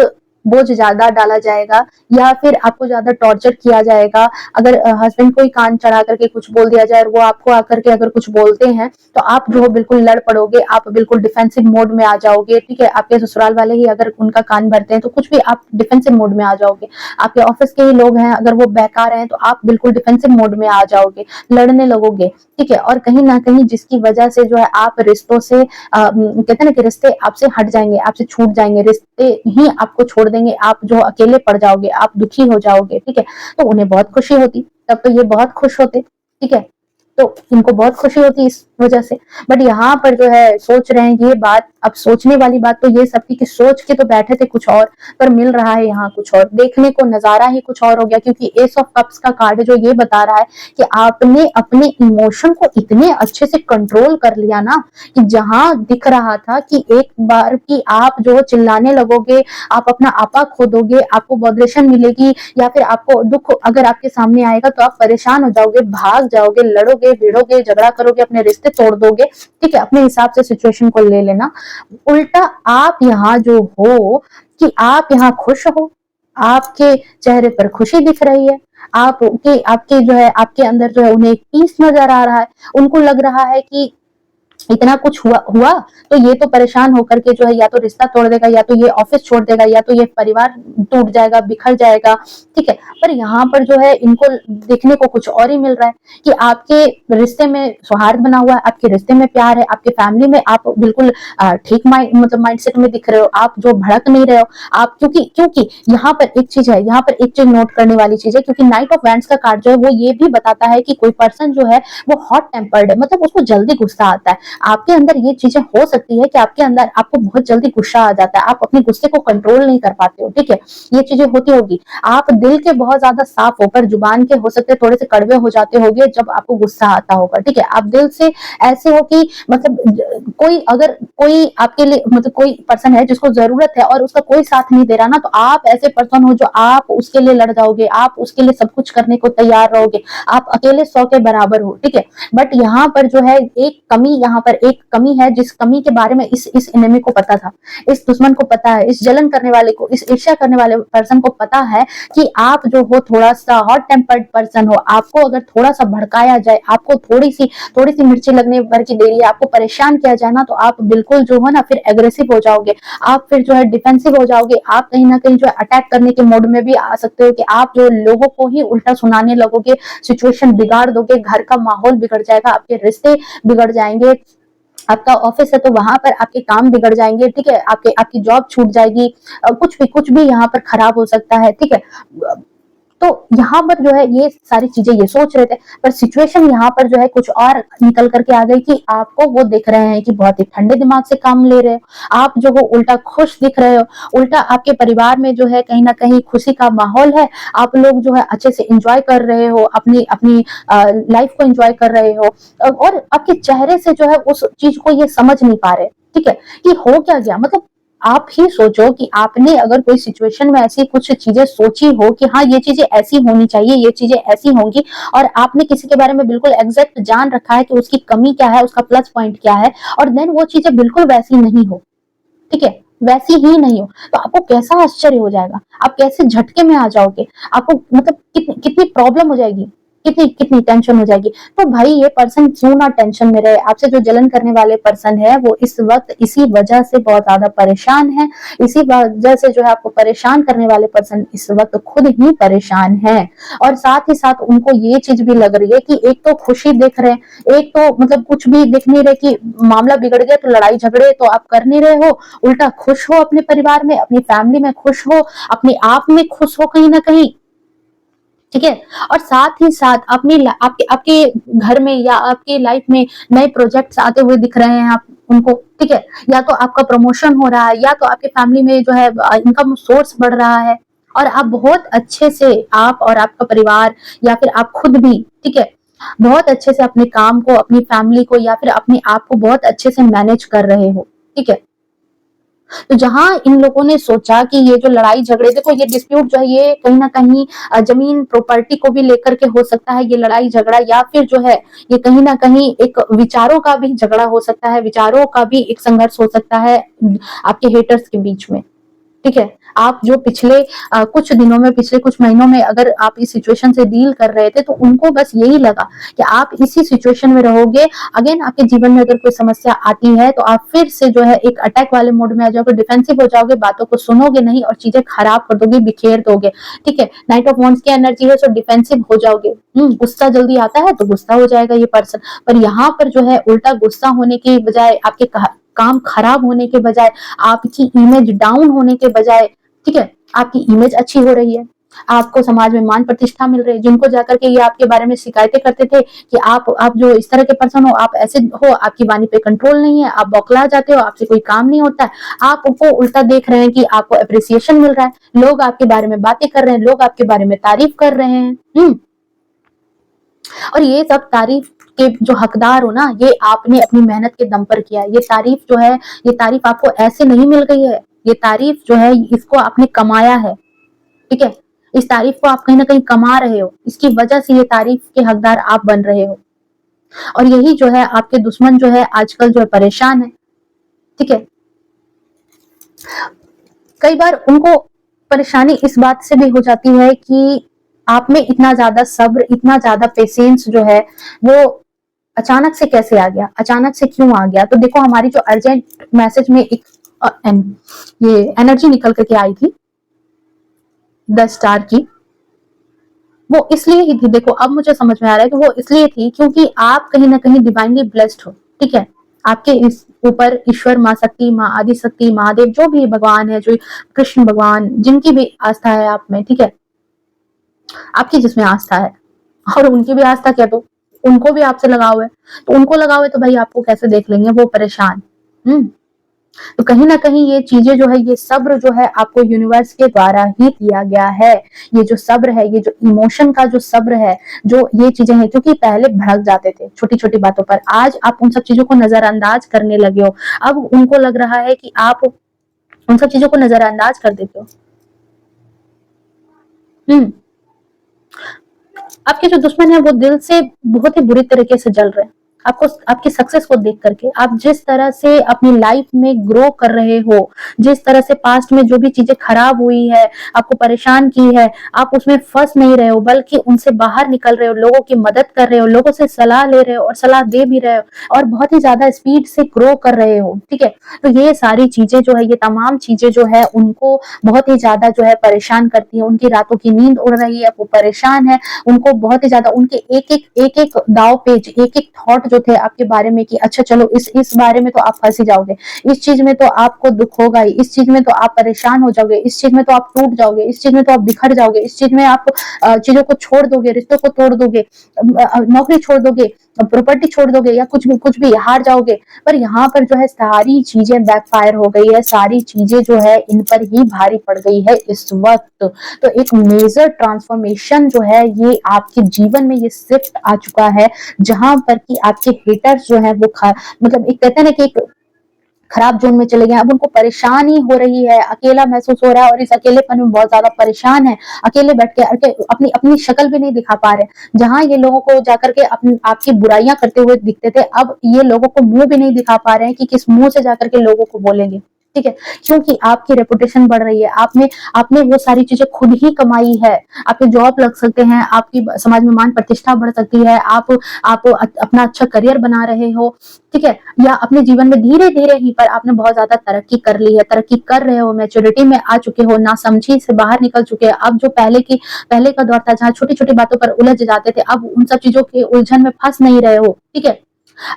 बोझ ज्यादा डाला जाएगा, या फिर आपको ज्यादा टॉर्चर किया जाएगा, अगर हस्बैंड को ही कान चढ़ा करके कुछ बोल दिया जाए और वो आपको आकर के अगर कुछ बोलते हैं, तो आप जो बिल्कुल लड़ पड़ोगे, आप बिल्कुल डिफेंसिव मोड में आ जाओगे, ठीक है, आपके ससुराल वाले ही अगर उनका कान भरते हैं तो कुछ भी आप डिफेंसिव मोड में आ जाओगे, आपके ऑफिस के ही लोग हैं अगर वो बहका रहे हैं तो आप बिल्कुल डिफेंसिव मोड में आ जाओगे, लड़ने लगोगे, ठीक है, और कहीं ना कहीं जिसकी वजह से जो है आप रिश्तों से कहते हैं ना कि रिश्ते आपसे हट जाएंगे, आपसे छूट जाएंगे, रिश्ते ही आपको छोड़ देंगे, आप जो अकेले पड़ जाओगे, आप दुखी हो जाओगे, ठीक है, तो उन्हें बहुत खुशी होती, तब तो ये बहुत खुश होते, ठीक है, तो इनको बहुत खुशी होती इस वजह से। बट यहाँ पर जो है सोच रहे हैं ये बात, अब सोचने वाली बात तो ये सब थी कि सोच के तो बैठे थे कुछ और, पर मिल रहा है यहाँ कुछ और, देखने को नजारा ही कुछ और हो गया, क्योंकि एस ऑफ कप्स का कार्ड जो ये बता रहा है कि आपने अपने इमोशन को इतने अच्छे से कंट्रोल कर लिया ना, कि जहां दिख रहा था कि एक बार की आप जो चिल्लाने लगोगे, आप अपना आपा खोदोगे, आपको बॉदरेशन मिलेगी, या फिर आपको दुख अगर आपके सामने आएगा तो आप परेशान हो जाओगे, भाग जाओगे, लड़ोगे, भिड़ोगे, झगड़ा करोगे, अपने रिश्ते तोड़ दोगे, ठीक है, अपने हिसाब से सिचुएशन को ले लेना। उल्टा आप यहाँ जो हो कि आप यहाँ खुश हो, आपके चेहरे पर खुशी दिख रही है, आपके जो है आपके अंदर जो है उन्हें एक पीस नजर आ रहा है, उनको लग रहा है कि इतना कुछ हुआ तो ये तो परेशान होकर के जो है या तो रिश्ता तोड़ देगा, या तो ये ऑफिस छोड़ देगा, या तो ये परिवार टूट जाएगा, बिखर जाएगा, ठीक है, पर यहाँ पर जो है इनको देखने को कुछ और ही मिल रहा है कि आपके रिश्ते में सौहार्द बना हुआ है, आपके रिश्ते में प्यार है, आपके फैमिली में आप बिल्कुल ठीक मतलब माइंडसेट में दिख रहे हो, आप जो भड़क नहीं रहे हो, आप क्योंकि यहाँ पर एक चीज है, यहाँ पर एक चीज नोट करने वाली चीज है, क्योंकि नाइट ऑफ वैंड्स का कार्ड जो है वो ये भी बताता है कि कोई पर्सन जो है वो हॉट टेम्पर्ड है, मतलब उसको जल्दी गुस्सा आता है, आपके अंदर ये चीजें हो सकती है कि आपके अंदर आपको बहुत जल्दी गुस्सा आ जाता है, आप अपने गुस्से को कंट्रोल नहीं कर पाते हो, ठीक है, ये चीजें होती होगी। आप दिल के बहुत ज्यादा साफ होकर जुबान के हो सकते थोड़े से कड़वे हो जाते होगे जब आपको गुस्सा आता होगा, ठीक है। आप दिल से ऐसे हो कि मतलब कोई अगर कोई आपके लिए मतलब कोई पर्सन है जिसको जरूरत है और उसका कोई साथ नहीं दे रहा ना, तो आप ऐसे पर्सन हो जो आप उसके लिए लड़ जाओगे, आप उसके लिए सब कुछ करने को तैयार रहोगे, आप अकेले 100 के बराबर हो, ठीक है। बट यहाँ पर जो है एक कमी, यहाँ पर एक कमी है जिस कमी के बारे में इस एनिमी को पता था, इस दुश्मन को पता है, इस जलन करने वाले को, इस ईर्ष्या करने वाले पर्सन को पता है कि आप जो हो थोड़ा सा हॉट टेम्पर्ड पर्सन हो। आपको अगर थोड़ा सा भड़काया जाए, आपको थोड़ी सी मिर्ची लगने भर की देरी है, आपको परेशान किया जाए ना, तो आप बिल्कुल जो है ना फिर एग्रेसिव हो जाओगे, आप फिर जो है डिफेंसिव हो जाओगे, आप कहीं ना कहीं जो है अटैक करने के मोड में भी आ सकते हो कि आप जो लोगों को ही उल्टा सुनाने लगोगे, सिचुएशन बिगाड़ दोगे, घर का माहौल बिगड़ जाएगा, आपके रिश्ते बिगड़ जाएंगे, आपका ऑफिस है तो वहां पर आपके काम बिगड़ जाएंगे, ठीक है, आपकी जॉब छूट जाएगी, कुछ भी यहाँ पर खराब हो सकता है, ठीक है। तो यहाँ पर जो है ये सारी चीजें ये सोच रहे थे, पर सिचुएशन यहाँ पर जो है कुछ और निकल करके आ गई कि आपको वो दिख रहे हैं कि बहुत ही ठंडे दिमाग से काम ले रहे हो, आप जो हो उल्टा खुश दिख रहे हो, उल्टा आपके परिवार में जो है कहीं ना कहीं खुशी का माहौल है, आप लोग जो है अच्छे से एंजॉय कर रहे हो, अपनी अपनी लाइफ को एंजॉय कर रहे हो, और आपके चेहरे से जो है उस चीज को ये समझ नहीं पा रहे, ठीक है, कि हो क्या गया। मतलब आप ही सोचो कि आपने अगर कोई सिचुएशन में ऐसी कुछ चीजें सोची हो कि हाँ ये चीजें ऐसी होनी चाहिए, ये चीजें ऐसी होंगी, और आपने किसी के बारे में बिल्कुल एग्जैक्ट जान रखा है कि उसकी कमी क्या है, उसका प्लस पॉइंट क्या है, और देन वो चीजें बिल्कुल वैसी नहीं हो, ठीक है, वैसी ही नहीं हो, तो आपको कैसा आश्चर्य हो जाएगा, आप कैसे झटके में आ जाओगे, आपको मतलब कितनी प्रॉब्लम हो जाएगी, कितनी कितनी टेंशन हो जाएगी। तो भाई ये पर्सन क्यों ना टेंशन में रहे, आपसे जो जलन करने वाले पर्सन है वो इस वक्त इसी वजह से बहुत ज्यादा परेशान है, इसी वजह से जो है आपको परेशान करने वाले पर्सन इस वक्त खुद ही परेशान है, और साथ ही साथ उनको ये चीज भी लग रही है कि एक तो खुशी देख रहे हैं, एक तो मतलब कुछ भी दिख नहीं रहे कि मामला बिगड़ गया तो लड़ाई झगड़े तो आप कर नहीं रहे हो, उल्टा खुश हो अपने परिवार में, अपनी फैमिली में खुश हो, अपने आप में खुश हो कहीं ना कहीं, ठीक है। और साथ ही साथ अपनी आपके आपके घर में या आपके लाइफ में नए प्रोजेक्ट्स आते हुए दिख रहे हैं आप उनको, ठीक है, या तो आपका प्रमोशन हो रहा है, या तो आपके फैमिली में जो है इनकम सोर्स बढ़ रहा है, और आप बहुत अच्छे से, आप और आपका परिवार या फिर आप खुद भी, ठीक है, बहुत अच्छे से अपने काम को, अपनी फैमिली को या फिर अपने आप को बहुत अच्छे से मैनेज कर रहे हो, ठीक है। तो जहां इन लोगों ने सोचा कि ये जो लड़ाई झगड़े, देखो ये डिस्प्यूट जो है ये कहीं ना कहीं जमीन प्रॉपर्टी को भी लेकर के हो सकता है ये लड़ाई झगड़ा, या फिर जो है ये कहीं ना कहीं एक विचारों का भी झगड़ा हो सकता है, विचारों का भी एक संघर्ष हो सकता है आपके हेटर्स के बीच में, ठीक है। आप जो पिछले कुछ दिनों में, पिछले कुछ महीनों में अगर आप इस सिचुएशन से डील कर रहे थे तो उनको बस यही लगा कि आप इसी सिचुएशन में रहोगे, अगेन आपके जीवन में अगर कोई समस्या आती है तो आप फिर से जो है एक अटैक वाले मोड में आ जाओगे, डिफेंसिव हो जाओगे, बातों को सुनोगे नहीं और चीजें खराब कर दोगे, बिखेर दोगे, ठीक है। नाइट ऑफ वॉन्ड्स की एनर्जी है, सो डिफेंसिव हो जाओगे, गुस्सा जल्दी आता है तो गुस्सा हो जाएगा ये पर्सन, पर यहाँ पर जो है उल्टा गुस्सा होने की बजाय, आपके काम खराब होने के बजाय, आपकी इमेज डाउन होने के बजाय, ठीक है, आपकी इमेज अच्छी हो रही है, आपको समाज में मान प्रतिष्ठा मिल रही है। जिनको जाकर के ये आपके बारे में शिकायतें करते थे कि आप जो इस तरह के पर्सन हो, आप ऐसे हो, आपकी वाणी पे कंट्रोल नहीं है, आप बौखला जाते हो, आपसे कोई काम नहीं होता है, आपको उल्टा देख रहे हैं कि आपको अप्रिसिएशन मिल रहा है, लोग आपके बारे में बातें कर रहे हैं, लोग आपके बारे में तारीफ कर रहे हैं, और ये सब तारीफ के जो हकदार हो ना, ये आपने अपनी मेहनत के दम पर किया है। ये तारीफ जो है, ये तारीफ आपको ऐसे नहीं मिल गई है, ये तारीफ जो है इसको आपने कमाया है, ठीक है। इस तारीफ को आप कहीं ना कहीं कमा रहे हो, इसकी वजह से ये तारीफ के हकदार आप बन रहे हो, और यही जो है आपके दुश्मन जो है आजकल जो है परेशान है, ठीक है। कई बार उनको परेशानी इस बात से भी हो जाती है कि आप में इतना ज्यादा सब्र, इतना ज्यादा पेशेंस जो है वो अचानक से कैसे आ गया, अचानक से क्यों आ गया। तो देखो हमारी जो अर्जेंट मैसेज में एक ये एनर्जी निकल करके आई थी 10 स्टार की, वो इसलिए ही थी, देखो अब मुझे समझ में आ रहा है कि वो इसलिए थी क्योंकि आप कहीं ना कहीं डिवाइनली ब्लेस्ड हो, ठीक है। आपके इस ऊपर ईश्वर, माँ शक्ति, माँ आदि शक्ति, महादेव, जो भी भगवान है, जो कृष्ण भगवान, जिनकी भी आस्था है आप में, ठीक है, आपकी जिसमें आस्था है, और उनकी भी आस्था क्या, तो उनको भी आपसे लगाव है, तो उनको लगाव है तो भाई आपको कैसे देख लेंगे, वो परेशान। तो कहीं ना कहीं ये चीजें जो है, ये सब्र जो है आपको यूनिवर्स के द्वारा ही दिया गया है। ये जो सब्र है, ये जो इमोशन का जो सब्र है, जो ये चीजें हैं, क्योंकि पहले भड़क जाते थे छोटी छोटी बातों पर, आज आप उन सब चीजों को नजरअंदाज करने लगे हो। अब उनको लग रहा है कि आप उन सब चीजों को नजरअंदाज कर देते हो। हम्म आपके जो दुश्मन है वो दिल से बहुत ही बुरी तरीके से जल रहे हैं आपको, आपकी सक्सेस को देख करके। आप जिस तरह से अपनी लाइफ में ग्रो कर रहे हो, जिस तरह से पास्ट में जो भी चीजें खराब हुई है, आपको परेशान की है, आप उसमें फंस नहीं रहे हो, बल्कि उनसे बाहर निकल रहे हो, लोगों की मदद कर रहे हो, लोगों से सलाह ले रहे हो और सलाह दे भी रहे हो, और बहुत ही ज्यादा स्पीड से ग्रो कर रहे हो। ठीक है, तो ये सारी चीजें जो है, ये तमाम चीजें जो है उनको बहुत ही ज्यादा जो है परेशान करती है। उनकी रातों की नींद उड़ रही है, वो परेशान है, उनको बहुत ही ज्यादा उनके एक एक दाव पेच, एक एक थॉट जो थे आपके बारे में कि अच्छा चलो इस बारे में तो आप फंस ही जाओगे, इस चीज में तो आपको दुख होगा ही, इस चीज में तो आप परेशान हो जाओगे, इस चीज में तो आप टूट जाओगे, इस चीज में तो आप बिखर जाओगे, इस चीज में आप चीजों को छोड़ दोगे, रिश्तों को तोड़ दोगे, नौकरी छोड़ दोगे, प्रॉपर्टी छोड़ दोगे, या कुछ भी हार जाओगे। पर यहाँ पर जो है सारी चीजें बैकफायर हो गई है, सारी चीजें जो है इन पर ही भारी पड़ गई है इस वक्त। तो एक मेजर ट्रांसफॉर्मेशन जो है ये आपके जीवन में ये शिफ्ट आ चुका है, जहां पर कि आपके हेटर्स जो है वो मतलब एक कहते हैं ना कि एक खराब जोन में चले गए। अब उनको परेशानी हो रही है, अकेला महसूस हो रहा है, और इस अकेलेपन में बहुत ज्यादा परेशान है, अकेले बैठ के अपनी अपनी शक्ल भी नहीं दिखा पा रहे। जहां ये लोगों को जाकर के अपनी आपकी बुराइयां करते हुए दिखते थे, अब ये लोगों को मुंह भी नहीं दिखा पा रहे हैं कि किस मुंह से जाकर के लोगों को बोलेंगे। ठीक है, क्योंकि आपकी रेपुटेशन बढ़ रही है, आपने आपने वो सारी चीजें खुद ही कमाई है। आपके जॉब लग सकते हैं, आपकी समाज में मान प्रतिष्ठा बढ़ सकती है, आप अपना अच्छा करियर बना रहे हो। ठीक है, या अपने जीवन में धीरे धीरे ही पर आपने बहुत ज्यादा तरक्की कर ली है, तरक्की कर रहे हो, मैच्योरिटी में आ चुके हो, नासमझी से बाहर निकल चुके हैं। अब जो पहले का दौर था जहाँ छोटी छोटी बातों पर उलझ जाते थे, अब उन सब चीजों के उलझन में फंस नहीं रहे हो। ठीक है,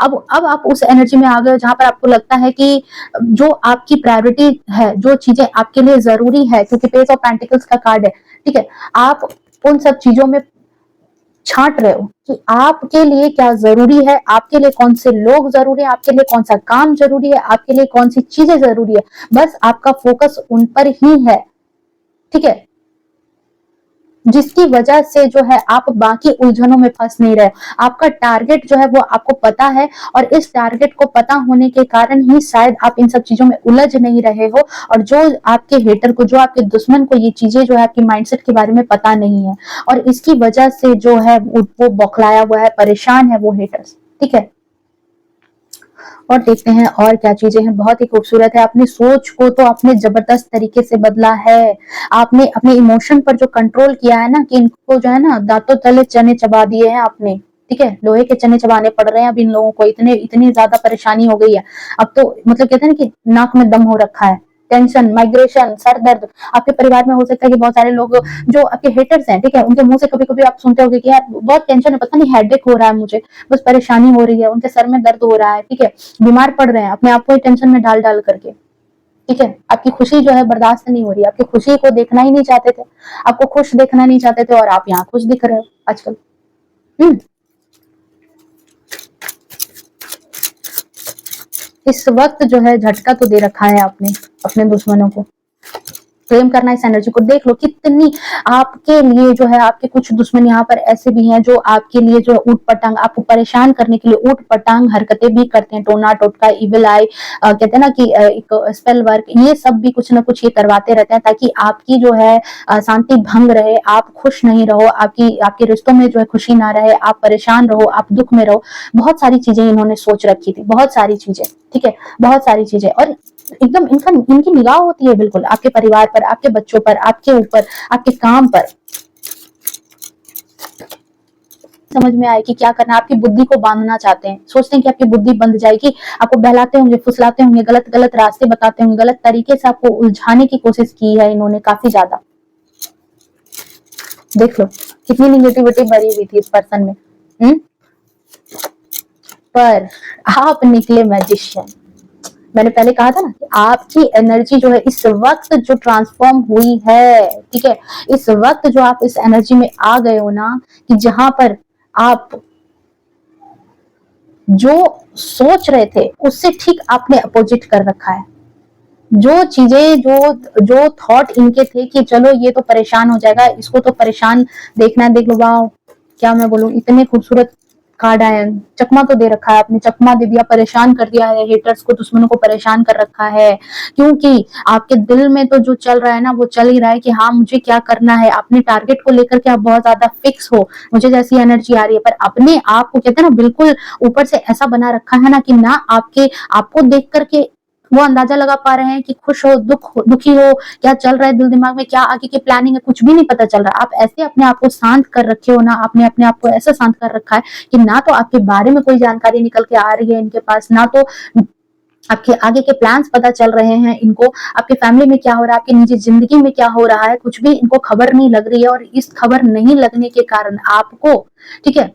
अब आप उस एनर्जी में आ गए हो जहां पर आपको लगता है कि जो आपकी प्रायोरिटी है, जो चीजें आपके लिए जरूरी है, क्योंकि पेज ऑफ पेंटिकल्स का कार्ड है। ठीक है, आप उन सब चीजों में छांट रहे हो कि आपके लिए क्या जरूरी है, आपके लिए कौन से लोग जरूरी है, आपके लिए कौन सा काम जरूरी है, आपके लिए कौन सी चीजें जरूरी है। बस आपका फोकस उन पर ही है। ठीक है, जिसकी वजह से जो है आप बाकी उलझनों में फंस नहीं रहे। आपका टारगेट जो है वो आपको पता है, और इस टारगेट को पता होने के कारण ही शायद आप इन सब चीजों में उलझ नहीं रहे हो। और जो आपके हेटर को, जो आपके दुश्मन को ये चीजें जो है आपकी माइंडसेट के बारे में पता नहीं है, और इसकी वजह से जो है वो बौखलाया हुआ है, परेशान है वो हेटर्स। ठीक है, और देखते हैं और क्या चीजें हैं। बहुत ही खूबसूरत है, अपनी सोच को तो आपने जबरदस्त तरीके से बदला है। आपने अपने इमोशन पर जो कंट्रोल किया है ना, कि इनको जो है ना दांतों तले चने चबा दिए हैं आपने। ठीक है, लोहे के चने चबाने पड़ रहे हैं अब इन लोगों को, इतनी ज्यादा परेशानी हो गई है। अब तो मतलब कहते हैं ना कि नाक में दम हो रखा है। टेंशन, माइग्रेशन, सर दर्द। आपके परिवार में हो सकता है कि बहुत सारे लोग जो आपके हेटर्स हैं, ठीक है, उनके मुंह से कभी कभी आप सुनते होंगे कि यार बहुत टेंशन है, पता नहीं हेडेक हो रहा है मुझे, बस परेशानी हो रही है, उनके सर में दर्द हो रहा है। ठीक है, बीमार पड़ रहे हैं अपने आप को ही टेंशन में डाल डाल करके। ठीक है, आपकी खुशी जो है बर्दाश्त नहीं हो रही, आपकी खुशी को देखना ही नहीं चाहते थे, आपको खुश देखना नहीं चाहते थे, और आप यहाँ खुश दिख रहे हो आजकल। हम्म इस वक्त जो है झटका तो दे रखा है आपने अपने दुश्मनों को। क्लेम करना इस एनर्जी को, देख लो कितनी आपके लिए जो है, आपके कुछ दुश्मन यहाँ पर ऐसे भी हैं जो आपके लिए जो ऊट पटांग, आपको परेशान करने के लिए ऊट पटांग हरकतें भी करते हैं। टोना टोटका, इविल आई, कहते हैं ना कि एक स्पेल वर्क, ये सब भी कुछ ना कुछ ये करवाते रहते हैं, ताकि आपकी जो है शांति भंग रहे, आप खुश नहीं रहो, आपके रिश्तों में जो है खुशी ना रहे, आप परेशान रहो, आप दुख में रहो। बहुत सारी चीजें इन्होंने सोच रखी थी, बहुत सारी चीजें। ठीक है, बहुत सारी चीजें, और एकदम इनकी निगाह होती है बिल्कुल आपके परिवार पर, आपके बच्चों पर, आपके ऊपर, आपके काम पर। समझ में आए कि क्या करना, आपकी बुद्धि को बांधना चाहते हैं, सोचते हैं कि आपकी बुद्धि बंध जाएगी, आपको बहलाते होंगे, फुसलाते होंगे, गलत गलत रास्ते बताते होंगे, गलत तरीके से आपको उलझाने की कोशिश की है इन्होंने काफी ज्यादा। देख लो कितनी निगेटिविटी भरी हुई थी इस पर्सन में। पर आप निकले मैजिशियन। मैंने पहले कहा था ना कि आपकी एनर्जी जो है इस वक्त जो ट्रांसफॉर्म हुई है, ठीक है, इस वक्त जो आप इस एनर्जी में आ गए हो ना, कि जहां पर आप जो सोच रहे थे उससे ठीक आपने अपोजिट कर रखा है। जो चीजें जो जो थॉट इनके थे कि चलो ये तो परेशान हो जाएगा, इसको तो परेशान देखना है, देख लो, वाह क्या मैं बोलूं, इतने खूबसूरत कार्ड आए, चकमा तो दे रखा है आपने, चकमा दे दिया, परेशान कर दिया है, हेटर्स को, दुश्मनों को परेशान कर रखा है। क्योंकि आपके दिल में तो जो चल रहा है ना, वो चल ही रहा है कि हाँ मुझे क्या करना है, अपने टारगेट को लेकर के आप बहुत ज्यादा फिक्स हो, मुझे जैसी एनर्जी आ रही है, पर अपने आप को कहते हैं ना बिल्कुल ऊपर से ऐसा बना रखा है ना कि ना आपको देख करके वो अंदाजा लगा पा रहे हैं कि खुश हो, दुखी हो, क्या चल रहा है दिल दिमाग में, क्या आगे की प्लानिंग है, कुछ भी नहीं पता चल रहा। आप ऐसे अपने आप को शांत कर रखे हो ना, आपने अपने आप को ऐसा शांत कर रखा है कि ना तो आपके बारे में कोई जानकारी निकल के आ रही है इनके पास, ना तो आपके आगे के प्लान्स पता चल रहे हैं इनको, आपके फैमिली में क्या हो रहा है, आपकी निजी जिंदगी में क्या हो रहा है, कुछ भी इनको खबर नहीं लग रही है। और इस खबर नहीं लगने के कारण आपको, ठीक है,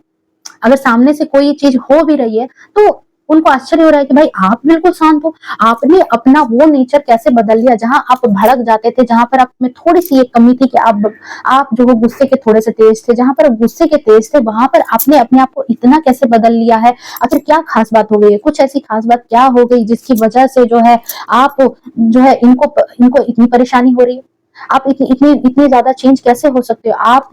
अगर सामने से कोई चीज हो भी रही है तो उनको आश्चर्य हो रहा है कि भाई आप बिल्कुल शांत हो, आपने अपना वो नेचर कैसे बदल लिया, जहां आप भड़क जाते थे, जहां पर आप में थोड़ी सी एक कमी थी कि आप जो गुस्से के थोड़े से तेज थे, जहां पर गुस्से के तेज थे वहां पर आपने अपने आप को इतना कैसे बदल लिया है। आखिर क्या खास बात हो गई है, कुछ ऐसी खास बात क्या हो गई जिसकी वजह से जो है आप जो है इनको इतनी परेशानी हो रही है। आप इतनी इतनी इतनी ज्यादा चेंज कैसे हो सकते हो आप,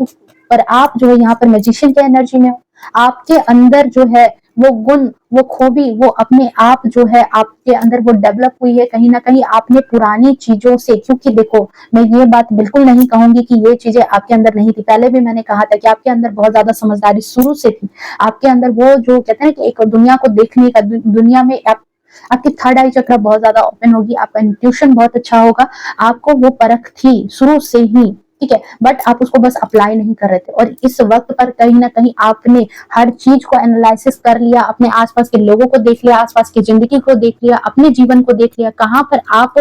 पर आप जो है यहाँ पर मैजिशियन के एनर्जी में हो, आपके अंदर जो है वो गुण, वो खूबी, वो अपने आप जो है आपके अंदर वो डेवलप हुई है कहीं ना कहीं आपने पुरानी चीजों से। क्योंकि देखो मैं ये बात बिल्कुल नहीं कहूंगी कि ये चीजें आपके अंदर नहीं थी, पहले भी मैंने कहा था कि आपके अंदर बहुत ज्यादा समझदारी शुरू से थी, आपके अंदर वो जो कहते हैं कि एक दुनिया को देखने का, दुनिया में आपकी थर्ड आई चक्र बहुत ज्यादा ओपन होगी, आपका इंट्यूशन बहुत अच्छा होगा, आपको वो परख थी शुरू से ही, ठीक है, बट आप उसको बस अप्लाई नहीं कर रहे थे। और इस वक्त पर कहीं ना कहीं आपने हर चीज को एनालिसिस कर लिया, अपने आसपास के लोगों को देख लिया, आसपास की जिंदगी को देख लिया, अपने जीवन को देख लिया, कहाँ पर आप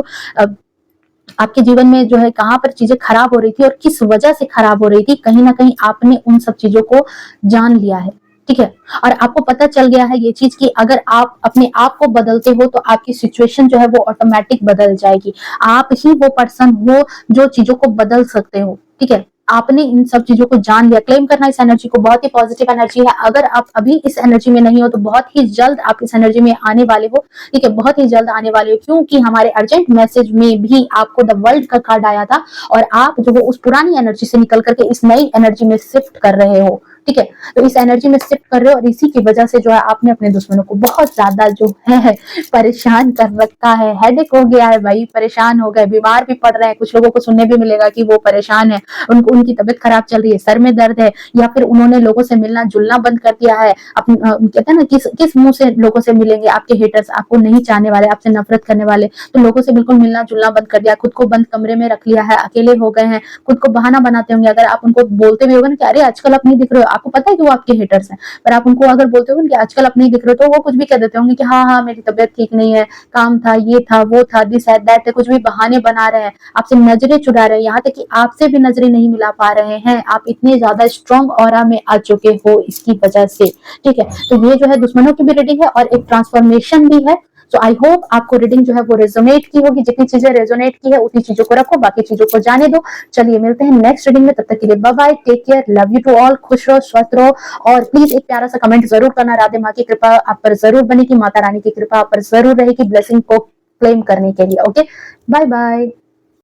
आपके जीवन में जो है कहाँ पर चीजें खराब हो रही थी और किस वजह से खराब हो रही थी, कहीं ना कहीं आपने उन सब चीजों को जान लिया है, ठीक है। और आपको पता चल गया है ये चीज कि अगर आप अपने आप को बदलते हो तो आपकी सिचुएशन जो है वो ऑटोमेटिक बदल जाएगी, आप ही वो पर्सन हो जो चीजों को बदल सकते हो, ठीक है। आपने इन सब चीजों को जान लिया, क्लेम करना इस एनर्जी को, बहुत ही पॉजिटिव एनर्जी है। अगर आप अभी इस एनर्जी में नहीं हो तो बहुत ही जल्द आप इस एनर्जी में आने वाले हो, ठीक है, बहुत ही जल्द आने वाले हो, क्योंकि हमारे अर्जेंट मैसेज में भी आपको द वर्ल्ड का कार्ड आया था और आप जो है उस पुरानी एनर्जी से निकल करके इस नई एनर्जी में शिफ्ट कर रहे हो, ठीक है। तो इस एनर्जी में शिफ्ट कर रहे हो और इसी की वजह से जो है आपने अपने दुश्मनों को बहुत ज्यादा जो है परेशान कर रखा है, हेडेक हो गया है भाई, परेशान हो गए, बीमार भी पड़ रहे हैं, कुछ लोगों को सुनने भी मिलेगा कि वो परेशान है, उनको उनकी तबीयत खराब चल रही है, सर में दर्द है, या फिर उन्होंने लोगों से मिलना जुलना बंद कर दिया है। कहते हैं ना किस किस मुंह से लोगों से मिलेंगे आपके हेटर्स, आपको नहीं चाहने वाले, आपसे नफरत करने वाले, तो लोगों से बिल्कुल मिलना जुलना बंद कर दिया, खुद को बंद कमरे में रख लिया है, अकेले हो गए हैं, खुद को बहाना बनाते होंगे। अगर आप उनको बोलते भी होगे ना कि अरे आजकल आप नहीं दिख रहे हो, आपको पता है कि वो आपके हेटर्स हैं, पर आप उनको अगर बोलते हो कि आजकल आप नहीं दिख रहे हो, तो वो कुछ भी कह देते होंगे कि हाँ हाँ मेरी तबीयत ठीक नहीं है, काम था, ये था, वो था, दिस है दैट है, कुछ भी बहाने बना रहे हैं, आपसे नजरें चुरा रहे हैं, यहाँ तक कि आपसे भी नजरें नहीं मिला पा रहे हैं, आप इतने ज्यादा स्ट्रॉन्ग ऑरा में आ चुके हो इसकी वजह से, ठीक है। तो ये जो है दुश्मनों की भी रीडिंग है और एक ट्रांसफॉर्मेशन भी है। तो आई होप आपको रीडिंग जो है वो रेजोनेट की होगी, जितनी चीजें रेजोनेट की है उतनी चीजों को रखो, बाकी चीजों को जाने दो। चलिए मिलते हैं नेक्स्ट रीडिंग में, तब तक के लिए bye bye, take care, love you to all, खुश रहो, स्वस्थ रहो, और प्लीज एक प्यारा सा कमेंट जरूर करना, राधे माँ की कृपा आप पर जरूर बनेगी, माता रानी की कृपा आप पर जरूर रहेगी ब्लेसिंग को क्लेम करने के लिए। Okay, bye bye.